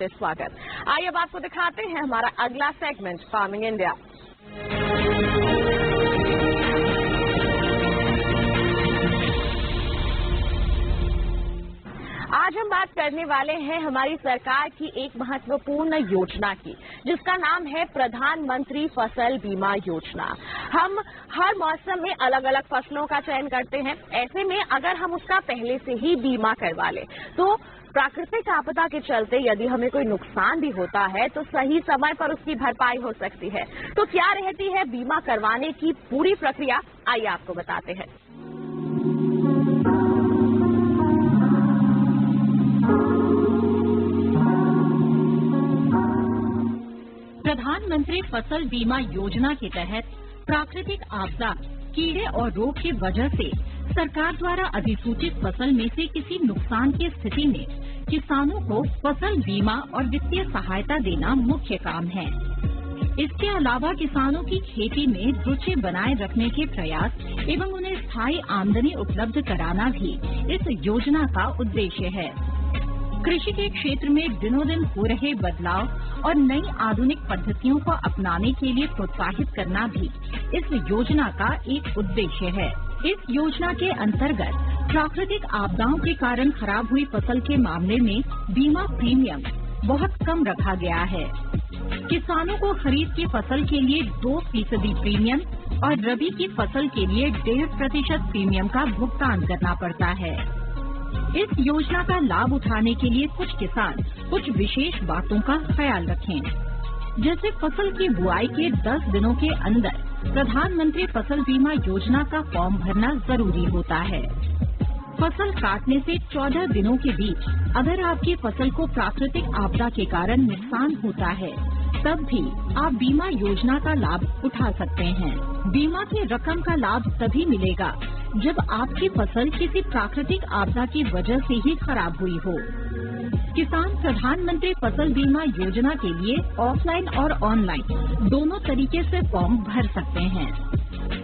स्वागत। आइए अब आपको दिखाते हैं हमारा अगला सेगमेंट फार्मिंग इंडिया। आज हम बात करने वाले हैं हमारी सरकार की एक महत्वपूर्ण योजना की, जिसका नाम है प्रधानमंत्री फसल बीमा योजना। हम हर मौसम में अलग अलग फसलों का चयन करते हैं। ऐसे में अगर हम उसका पहले से ही बीमा करवा लें तो प्राकृतिक आपदा के चलते यदि हमें कोई नुकसान भी होता है तो सही समय पर उसकी भरपाई हो सकती है। तो क्या रहती है बीमा करवाने की पूरी प्रक्रिया, आइए आपको बताते हैं। प्रधानमंत्री फसल बीमा योजना के तहत प्राकृतिक आपदा, कीड़े और रोग की वजह से सरकार द्वारा अधिसूचित फसल में से किसी नुकसान की स्थिति में किसानों को फसल बीमा और वित्तीय सहायता देना मुख्य काम है। इसके अलावा किसानों की खेती में रुचि बनाए रखने के प्रयास एवं उन्हें स्थायी आमदनी उपलब्ध कराना भी इस योजना का उद्देश्य है। कृषि के क्षेत्र में दिनों दिन हो रहे बदलाव और नई आधुनिक पद्धतियों को अपनाने के लिए प्रोत्साहित करना भी इस योजना का एक उद्देश्य है। इस योजना के अंतर्गत प्राकृतिक आपदाओं के कारण खराब हुई फसल के मामले में बीमा प्रीमियम बहुत कम रखा गया है। किसानों को खरीफ की फसल के लिए 2% प्रीमियम और रबी की फसल के लिए 1.5% प्रीमियम का भुगतान करना पड़ता है। इस योजना का लाभ उठाने के लिए कुछ किसान कुछ विशेष बातों का ख्याल रखें, जैसे फसल की बुआई के 10 दिनों के अंदर प्रधानमंत्री फसल बीमा योजना का फॉर्म भरना जरूरी होता है। फसल काटने से 14 दिनों के बीच अगर आपकी फसल को प्राकृतिक आपदा के कारण नुकसान होता है तब भी आप बीमा योजना का लाभ उठा सकते हैं। बीमा की रकम का लाभ तभी मिलेगा जब आपकी फसल किसी प्राकृतिक आपदा की वजह से ही खराब हुई हो। किसान प्रधानमंत्री फसल बीमा योजना के लिए ऑफलाइन और ऑनलाइन दोनों तरीके से फॉर्म भर सकते हैं।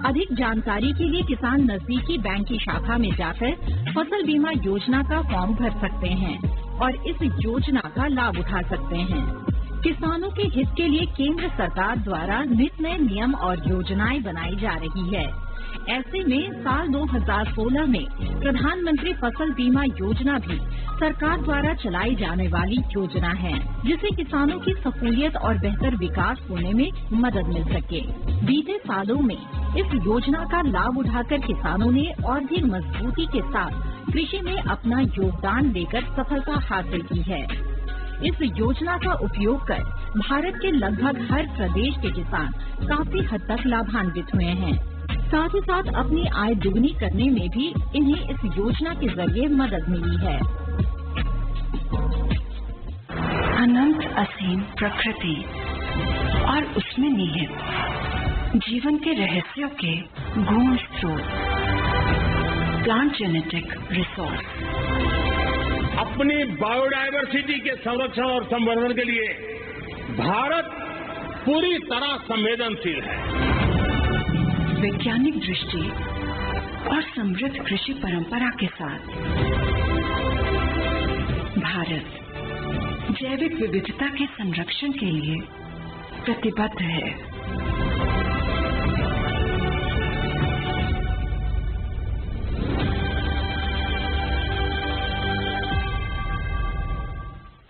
अधिक जानकारी के लिए किसान नजदीकी बैंक की शाखा में जाकर फसल बीमा योजना का फॉर्म भर सकते हैं और इस योजना का लाभ उठा सकते हैं। किसानों के हित के लिए केंद्र सरकार द्वारा नित नए नियम और योजनाएं बनाई जा रही है। ऐसे में साल 2016 में प्रधानमंत्री फसल बीमा योजना भी सरकार द्वारा चलाई जाने वाली योजना है, जिससे किसानों की सहूलियत और बेहतर विकास होने में मदद मिल सके। बीते सालों में इस योजना का लाभ उठाकर किसानों ने और भी मजबूती के साथ कृषि में अपना योगदान देकर सफलता हासिल की है। इस योजना का उपयोग कर भारत के लगभग हर प्रदेश के किसान काफी हद तक लाभान्वित हुए हैं। साथ ही साथ अपनी आय दुगनी करने में भी इन्हें इस योजना के जरिए मदद मिली है। अनंत असीम प्रकृति और उसमें निहित जीवन के रहस्यों के गूढ़ स्रोत, प्लांट जेनेटिक रिसोर्स। अपनी बायोडायवर्सिटी के संरक्षण और संवर्धन के लिए भारत पूरी तरह संवेदनशील है। वैज्ञानिक दृष्टि और समृद्ध कृषि परंपरा के साथ भारत जैविक विविधता के संरक्षण के लिए प्रतिबद्ध है।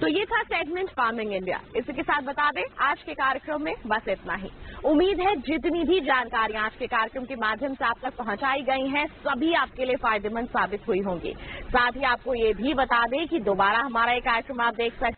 तो ये था सेगमेंट फार्मिंग इंडिया। इसी के साथ बता दें आज के कार्यक्रम में बस इतना ही। उम्मीद है जितनी भी जानकारियां आज के कार्यक्रम के माध्यम से आप तक पहुंचाई गई हैं सभी आपके लिए फायदेमंद साबित हुई होंगी। साथ ही आपको ये भी बता दें कि दोबारा हमारा ये कार्यक्रम आप देख सकते हैं